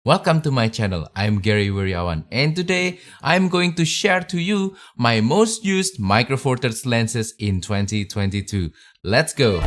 Welcome to my channel. I'm Gary Wiryawan, and today I'm going to share to you my most used Micro Four Thirds lenses in 2022. Let's go!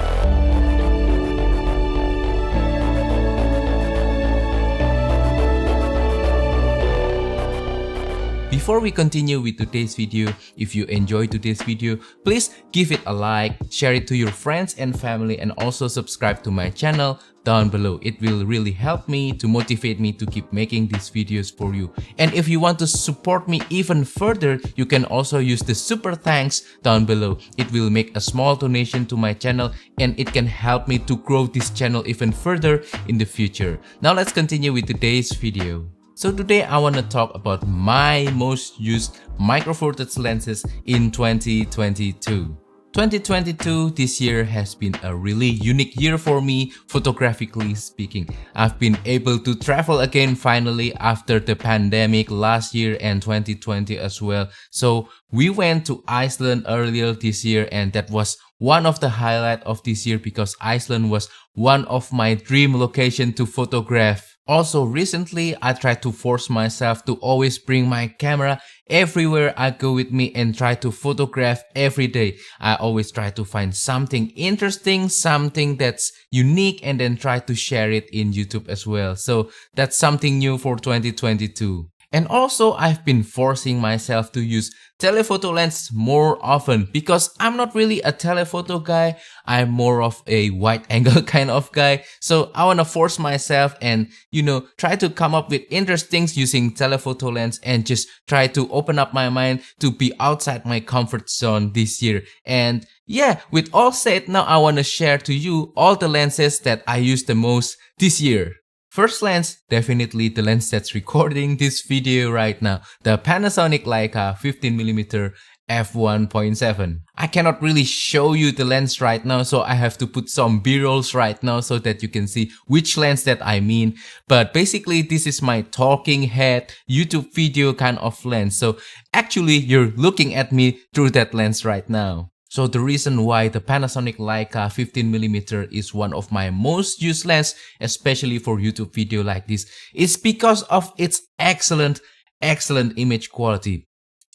Before we continue with today's video, if you enjoyed today's video, please give it a like, share it to your friends and family, and also subscribe to my channel down below. It will really help me to motivate me to keep making these videos for you. And if you want to support me even further, you can also use the super thanks down below. It will make a small donation to my channel and it can help me to grow this channel even further in the future. Now let's continue with today's video. So today I want to talk about my most used Micro Four Thirds lenses in 2022. 2022 this year has been a really unique year for me, photographically speaking. I've been able to travel again finally after the pandemic last year and 2020 as well. So we went to Iceland earlier this year, and that was one of the highlights of this year because Iceland was one of my dream locations to photograph. Also recently, I tried to force myself to always bring my camera everywhere I go with me and try to photograph every day. I always try to find something interesting, something that's unique, and then try to share it in YouTube as well. So that's something new for 2022. And also, I've been forcing myself to use telephoto lens more often because I'm not really a telephoto guy. I'm more of a wide angle kind of guy. So I want to force myself and, try to come up with interesting things using telephoto lens and just try to open up my mind to be outside my comfort zone this year. And yeah, with all said, now I want to share to you all the lenses that I use the most this year. First lens, definitely the lens that's recording this video right now, the Panasonic Leica 15mm f1.7. I cannot really show you the lens right now, so I have to put some b-rolls right now so that you can see which lens that I mean. But basically, this is my talking head YouTube video kind of lens. So actually, you're looking at me through that lens right now. So the reason why the Panasonic Leica 15mm is one of my most used lens, especially for YouTube video like this, is because of its excellent image quality.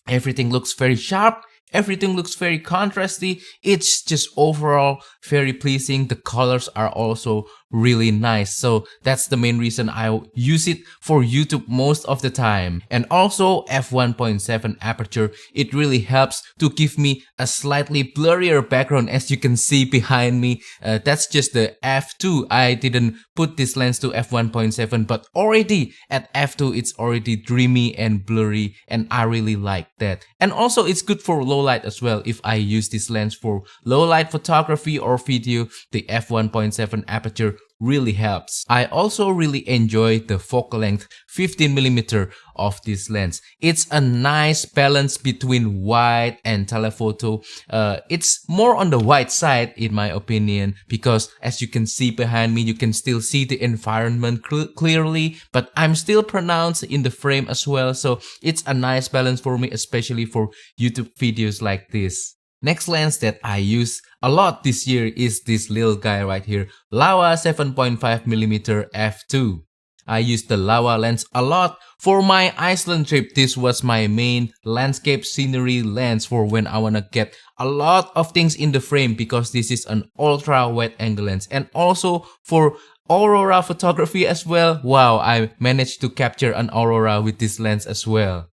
Everything looks very sharp, everything looks very contrasty. It's just overall very pleasing. The colors are also really nice. So that's the main reason I use it for YouTube most of the time. And also f1.7 aperture, it really helps to give me a slightly blurrier background as you can see behind me. That's just the f2. I didn't put this lens to f1.7, but already at f2 it's already dreamy and blurry, and I really like that. And also it's good for low light as well. If I use this lens for low light photography or video, the f1.7 aperture really helps. I also really enjoy the focal length 15mm of this lens. It's a nice balance between wide and telephoto. It's more on the wide side in my opinion, because as you can see behind me, you can still see the environment clearly, but I'm still pronounced in the frame as well. So it's a nice balance for me, especially for YouTube videos like this. Next lens that I use a lot this year is this little guy right here, Laowa 7.5mm f2. I used the Laowa lens a lot for my Iceland trip. This was my main landscape scenery lens for when I wanna get a lot of things in the frame, because this is an ultra wide angle lens. And also for aurora photography as well. Wow, I managed to capture an aurora with this lens as well.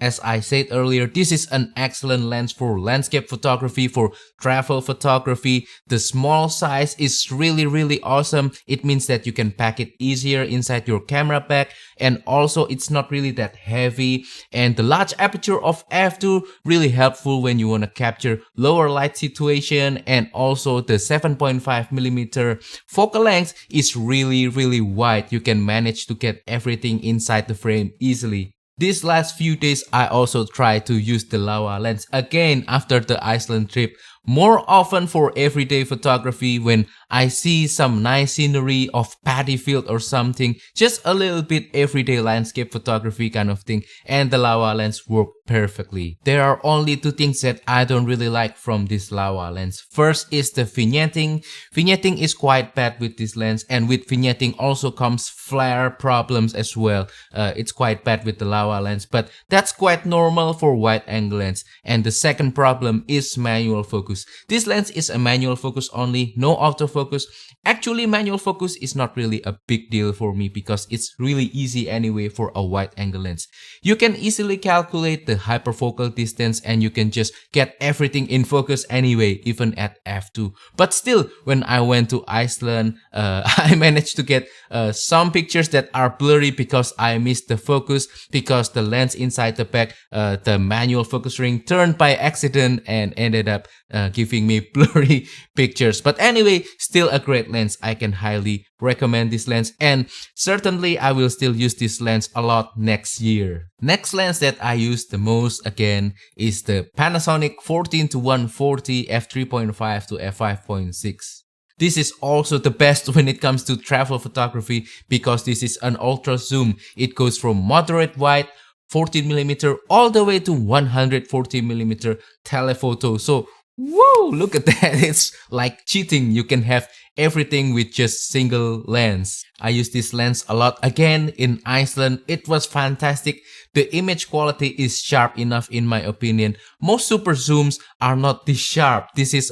As I said earlier, this is an excellent lens for landscape photography, for travel photography. The small size is really awesome. It means that you can pack it easier inside your camera bag, and also it's not really that heavy. And the large aperture of f2 really helpful when you want to capture lower light situation. And also the 7.5mm focal length is really wide. You can manage to get everything inside the frame easily. These last few days, I also tried to use the Laowa lens again after the Iceland trip. More often for everyday photography, when I see some nice scenery of paddy field or something, just a little bit everyday landscape photography kind of thing, and the Laowa lens work perfectly. There are only two things that I don't really like from this Laowa lens. First is the vignetting. Vignetting is quite bad with this lens, and with vignetting also comes flare problems as well. It's quite bad with the Laowa lens, but that's quite normal for wide angle lens. And the second problem is manual focus. This lens is a manual focus only, no autofocus. Actually, manual focus is not really a big deal for me because it's really easy anyway for a wide angle lens. You can easily calculate the hyperfocal distance and you can just get everything in focus anyway, even at f2. But still, when I went to Iceland, I managed to get some pictures that are blurry because I missed the focus, because the lens inside the bag, the manual focus ring turned by accident and ended up giving me blurry pictures. But anyway, still a great lens. I can highly recommend this lens, and certainly I will still use this lens a lot next year. Next lens that I use the most again is the Panasonic 14-140 f3.5 to f5.6. This is also the best when it comes to travel photography because this is an ultra zoom. It goes from moderate wide 14mm all the way to 140mm telephoto. So whoa, look at that. It's like cheating. You can have everything with just single lens. I use this lens a lot again in Iceland. It was fantastic. The image quality is sharp enough in my opinion. Most super zooms are not this sharp. This is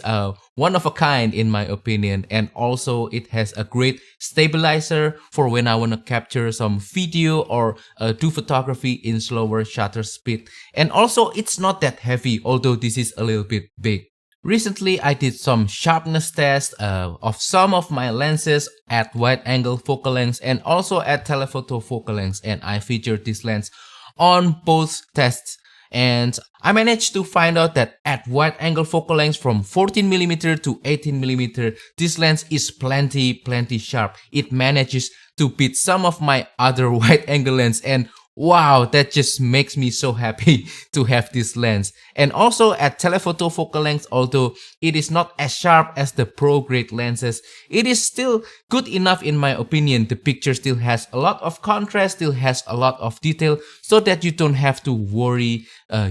one of a kind in my opinion, and also it has a great stabilizer for when I want to capture some video or do photography in slower shutter speed. And also it's not that heavy, although this is a little bit big. Recently, I did some sharpness tests of some of my lenses at wide angle focal lengths and also at telephoto focal lengths, and I featured this lens on both tests. And I managed to find out that at wide angle focal lengths from 14mm to 18mm, this lens is plenty sharp. It manages to beat some of my other wide angle lens, and wow, that just makes me so happy to have this lens. And also at telephoto focal length, although it is not as sharp as the pro grade lenses, it is still good enough in my opinion. The picture still has a lot of contrast, still has a lot of detail, so that you don't have to worry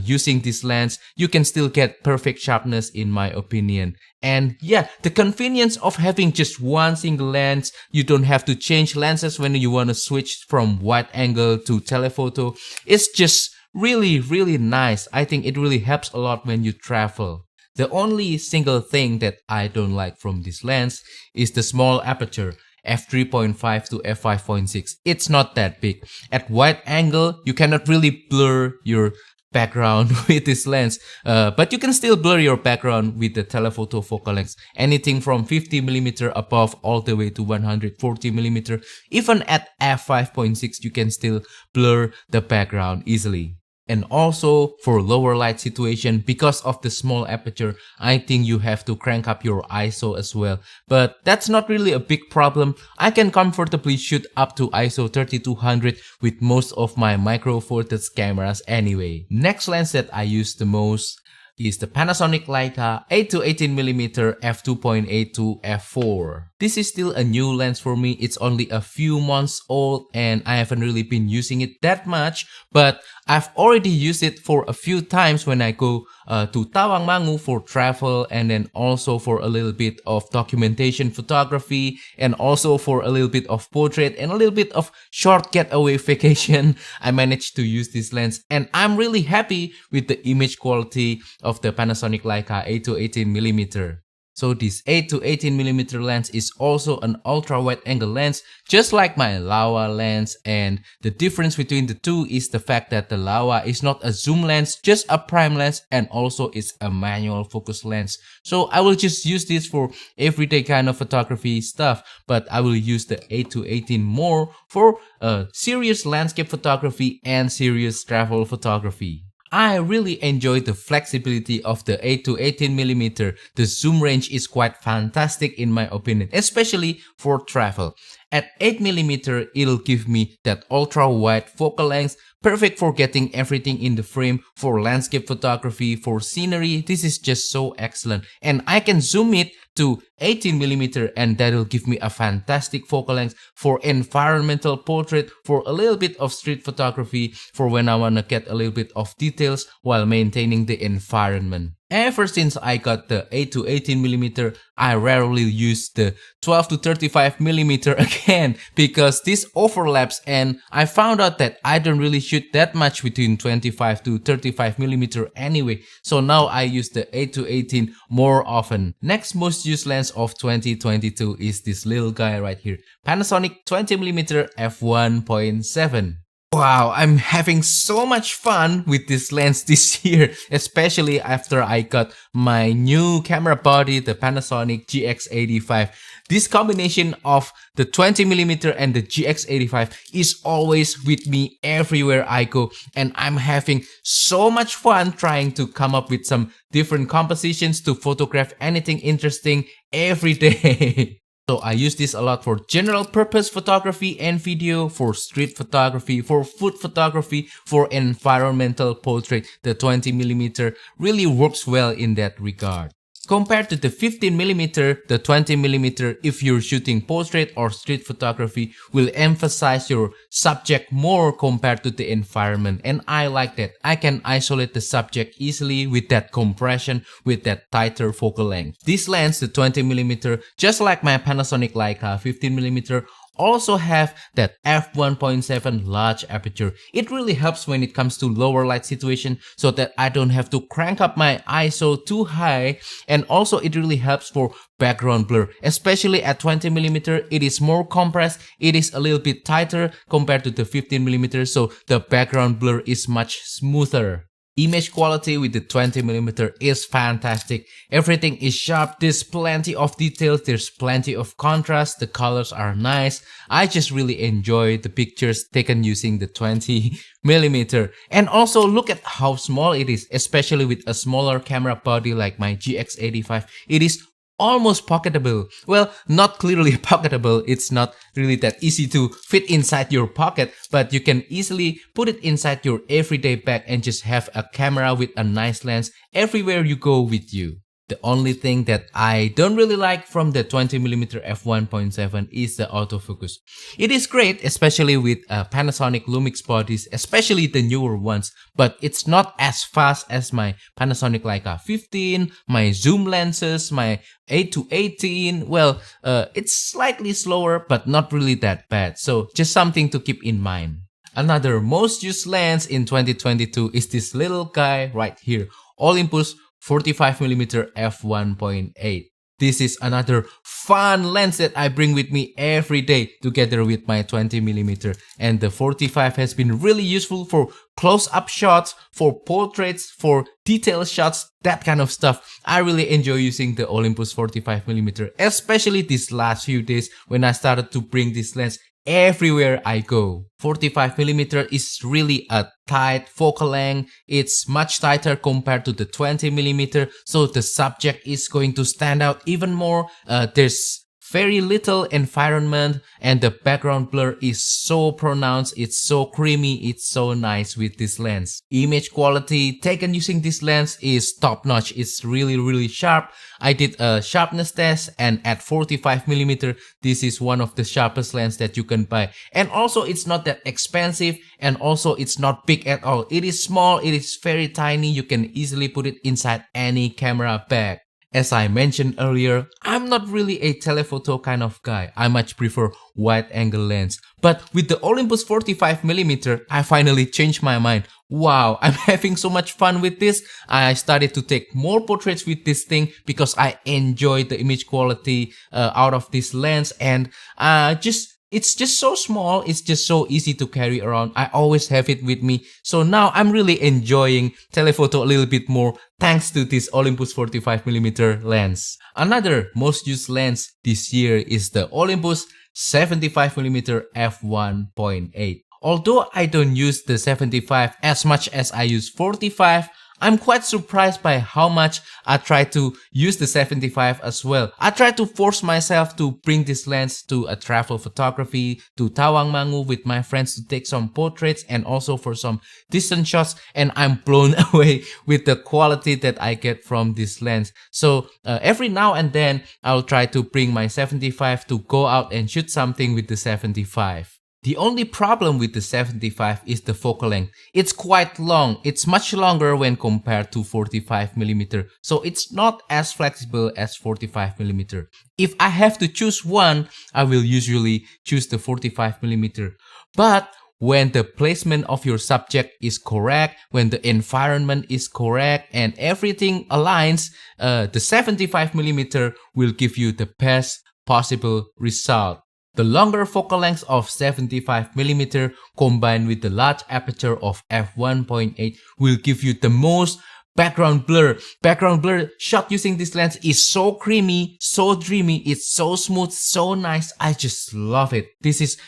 using this lens. You can still get perfect sharpness in my opinion. And yeah, the convenience of having just one single lens, you don't have to change lenses when you want to switch from wide angle to telephoto. It's just really nice. I think it really helps a lot when you travel. The only single thing that I don't like from this lens is the small aperture. f3.5 to f5.6. It's not that big. At wide angle, you cannot really blur your background with this lens, but you can still blur your background with the telephoto focal length. Anything from 50mm above all the way to 140mm. Even at f5.6, you can still blur the background easily. And also for lower light situation, because of the small aperture, I think you have to crank up your ISO as well. But that's not really a big problem. I can comfortably shoot up to ISO 3200 with most of my micro four thirds cameras anyway. Next lens that I use the most is the Panasonic Leica 8-18mm f2.8 to f4. This is still a new lens for me. It's only a few months old and I haven't really been using it that much, but I've already used it for a few times when I go to Tawangmangu for travel, and then also for a little bit of documentation photography, and also for a little bit of portrait and a little bit of short getaway vacation. I managed to use this lens and I'm really happy with the image quality of the Panasonic Leica 8-18mm. So this 8-18mm lens is also an ultra wide angle lens, just like my Laowa lens, and the difference between the two is the fact that the Laowa is not a zoom lens, just a prime lens, and also it's a manual focus lens. So I will just use this for everyday kind of photography stuff, but I will use the 8-18 more for serious landscape photography and serious travel photography. I really enjoy the flexibility of the 8-18mm. The zoom range is quite fantastic in my opinion, especially for travel. At 8mm, it'll give me that ultra wide focal length, perfect for getting everything in the frame, for landscape photography, for scenery. This is just so excellent. And I can zoom it to 18mm and that'll give me a fantastic focal length for environmental portrait, for a little bit of street photography, for when I wanna get a little bit of details while maintaining the environment. Ever since I got the 8 to 18mm, I rarely use the 12 to 35mm again because this overlaps, and I found out that I don't really shoot that much between 25 to 35mm anyway. So now I use the 8 to 18 more often. Next most used lens of 2022 is this little guy right here, Panasonic 20mm f1.7. Wow, I'm having so much fun with this lens this year, especially after I got my new camera body, the Panasonic GX85. This combination of the 20mm and the GX85 is always with me everywhere I go, and I'm having so much fun trying to come up with some different compositions to photograph anything interesting every day. So I use this a lot for general purpose photography and video, for street photography, for food photography, for environmental portrait. The 20mm really works well in that regard. Compared to the 15mm, the 20mm, if you're shooting portrait or street photography, will emphasize your subject more compared to the environment, and I like that. I can isolate the subject easily with that compression, with that tighter focal length. This lens, the 20mm, just like my Panasonic Leica 15mm, also have that f1.7 large aperture. It really helps when it comes to lower light situation so that I don't have to crank up my ISO too high, and also it really helps for background blur, especially at 20mm. It is more compressed, it is a little bit tighter compared to the 15mm, so the background blur is much smoother. Image quality with the 20mm is fantastic. Everything is sharp, there's plenty of details, there's plenty of contrast, the colors are nice. I just really enjoy the pictures taken using the 20mm. And also look at how small it is, especially with a smaller camera body like my GX85. It is almost pocketable. Well, not clearly pocketable, it's not really that easy to fit inside your pocket, but you can easily put it inside your everyday bag and just have a camera with a nice lens everywhere you go with you. The only thing that I don't really like from the 20mm f1.7 is the autofocus. It is great, especially with Panasonic Lumix bodies, especially the newer ones, but it's not as fast as my Panasonic Leica 15, my zoom lenses, my 8 to 18. Well, it's slightly slower, but not really that bad. So just something to keep in mind. Another most used lens in 2022 is this little guy right here, Olympus 45mm f1.8. This is another fun lens that I bring with me every day together with my 20mm, and the 45 has been really useful for close-up shots, for portraits, for detail shots, that kind of stuff. I really enjoy using the Olympus 45mm, especially these last few days when I started to bring this lens everywhere I go. 45mm is really a tight focal length. It's much tighter compared to the 20mm, so the subject is going to stand out even more. There's very little environment and the background blur is so pronounced, it's so creamy, it's so nice with this lens. Image quality taken using this lens is top notch, it's really sharp. I did a sharpness test, and at 45mm, this is one of the sharpest lens that you can buy. And also it's not that expensive, and also it's not big at all. It is small, it is very tiny, you can easily put it inside any camera bag. As I mentioned earlier, I'm not really a telephoto kind of guy. I much prefer wide-angle lens. But with the Olympus 45mm, I finally changed my mind. Wow, I'm having so much fun with this. I started to take more portraits with this thing because I enjoy the image quality out of this lens, and it's just so small, it's just so easy to carry around. I always have it with me. So now I'm really enjoying telephoto a little bit more thanks to this Olympus 45mm lens. Another most used lens this year is the Olympus 75mm f1.8. Although I don't use the 75 as much as I use 45, I'm quite surprised by how much I try to use the 75 as well. I try to force myself to bring this lens to a travel photography, to Tawangmangu with my friends to take some portraits and also for some distant shots, and I'm blown away with the quality that I get from this lens. So every now and then I'll try to bring my 75 to go out and shoot something with the 75. The only problem with the 75 is the focal length. It's quite long. It's much longer when compared to 45mm. So it's not as flexible as 45mm. If I have to choose one, I will usually choose the 45mm. But when the placement of your subject is correct, when the environment is correct and everything aligns, the 75mm will give you the best possible result. The longer focal length of 75mm combined with the large aperture of f1.8 will give you the most background blur. Background blur shot using this lens is so creamy, so dreamy, it's so smooth, so nice. I just love it. This is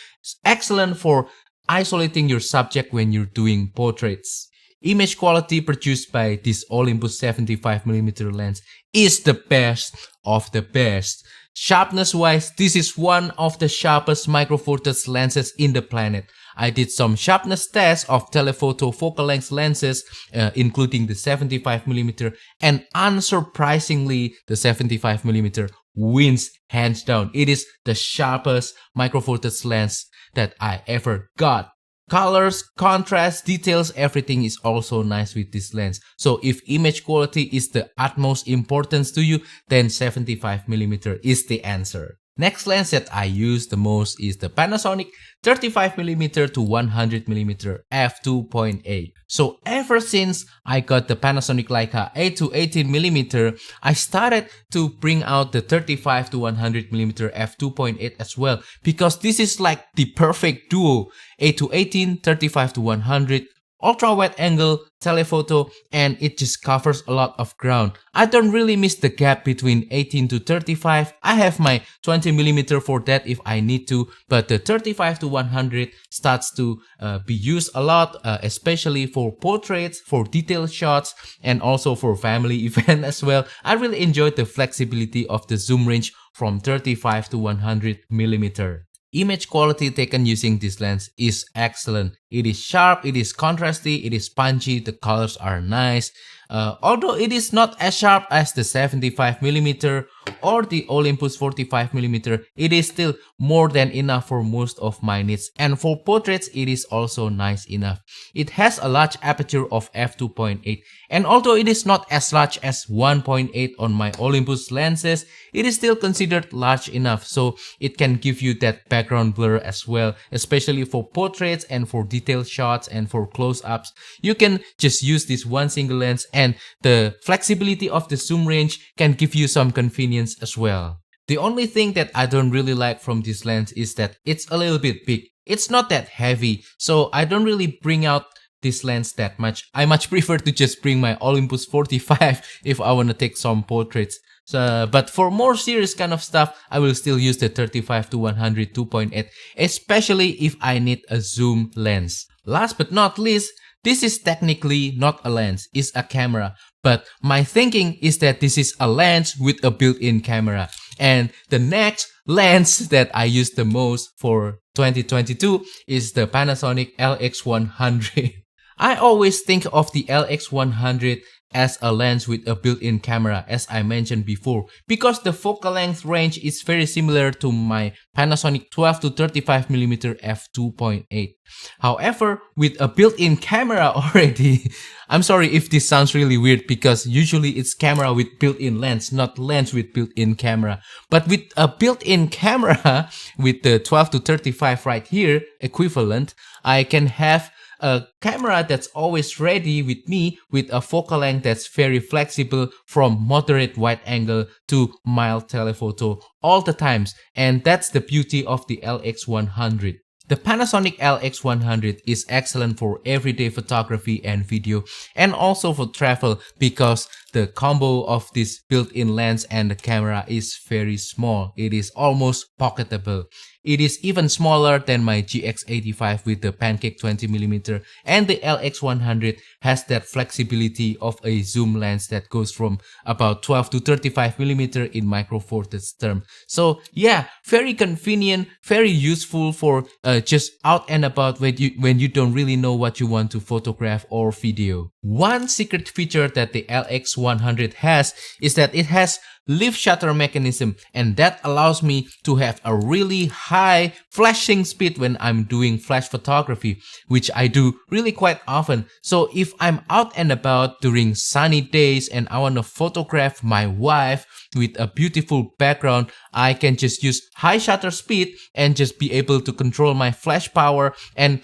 excellent for isolating your subject when you're doing portraits. Image quality produced by this Olympus 75mm lens is the best of the best. Sharpness wise, this is one of the sharpest micro four thirds lenses in the planet. I did some sharpness tests of telephoto focal length lenses, including the 75mm, and unsurprisingly, the 75mm wins hands down. It is the sharpest micro four thirds lens that I ever got. Colors, contrast, details, everything is also nice with this lens. So if image quality is the utmost importance to you, then 75mm is the answer. Next lens that I use the most is the Panasonic 35mm to 100mm f2.8. So ever since I got the Panasonic Leica 8 to 18mm, I started to bring out the 35 to 100mm f2.8 as well, because this is like the perfect duo. 8 to 18, 35 to 100, ultra wide angle, telephoto, and it just covers a lot of ground. I don't really miss the gap between 18 to 35. I have my 20mm for that if I need to, but the 35 to 100 starts to be used a lot, especially for portraits, for detailed shots, and also for family event as well. I really enjoyed the flexibility of the zoom range from 35 to 100mm. Image quality taken using this lens is excellent. It is sharp, it is contrasty, it is punchy, the colors are nice. Although it is not as sharp as the 75mm or the Olympus 45mm, it is still more than enough for most of my needs. And for portraits, it is also nice enough. It has a large aperture of f2.8. And although it is not as large as 1.8 on my Olympus lenses, it is still considered large enough. So it can give you that background blur as well, especially for portraits and for detailed shots and for close-ups. You can just use this one single lens, and the flexibility of the zoom range can give you some convenience as well. The only thing that I don't really like from this lens is that it's a little bit big. It's not that heavy, so I don't really bring out this lens that much. I much prefer to just bring my Olympus 45 if I want to take some portraits. But for more serious kind of stuff, I will still use the 35 to 100 2.8, especially if I need a zoom lens. Last but not least, this is technically not a lens, it's a camera. But my thinking is that this is a lens with a built-in camera. And the next lens that I use the most for 2022 is the Panasonic LX100. I always think of the LX100 as a lens with a built-in camera, as I mentioned before, because the focal length range is very similar to my Panasonic 12 to 35mm f2.8. However, with a built-in camera already, I'm sorry if this sounds really weird, because usually it's camera with built-in lens, not lens with built-in camera. But with a built-in camera, with the 12 to 35 right here, equivalent, I can have a camera that's always ready with me, with a focal length that's very flexible from moderate wide angle to mild telephoto all the times. And that's the beauty of the LX100. The Panasonic LX100 is excellent for everyday photography and video, and also for travel, because the combo of this built-in lens and the camera is very small. It is almost pocketable. It is even smaller than my GX85 with the pancake 20mm, and the LX100 has that flexibility of a zoom lens that goes from about 12 to 35mm in micro four thirds term. So yeah, very convenient, very useful for just out and about when you don't really know what you want to photograph or video. One secret feature that the LX100 has is that it has lift shutter mechanism, and that allows me to have a really high flashing speed when I'm doing flash photography, which I do really quite often. So if I'm out and about during sunny days and I want to photograph my wife with a beautiful background, I can just use high shutter speed and just be able to control my flash power and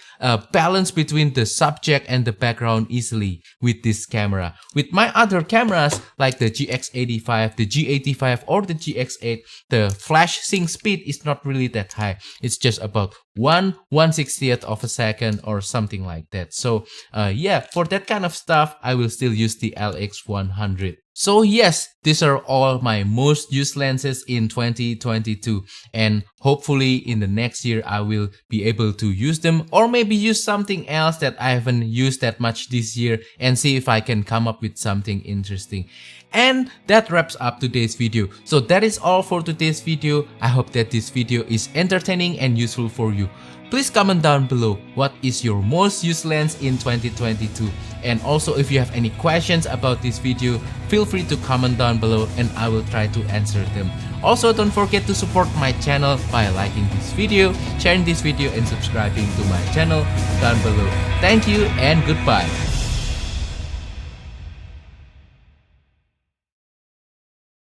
balance between the subject and the background easily with this camera. With my other cameras like the GX85, the G85 or the GX8, the flash sync speed is not really that high. It's just about 1/160th of a second or something like that. So yeah, for that kind of stuff, I will still use the LX100. So yes, these are all my most used lenses in 2022, and hopefully in the next year I will be able to use them, or maybe use something else that I haven't used that much this year and see if I can come up with something interesting. And that wraps up today's video. So that is all for today's video. I hope that this video is entertaining and useful for you. Please comment down below what is your most used lens in 2022. And also if you have any questions about this video, feel free to comment down below and I will try to answer them. Also, don't forget to support my channel by liking this video, sharing this video and subscribing to my channel down below. Thank you and goodbye.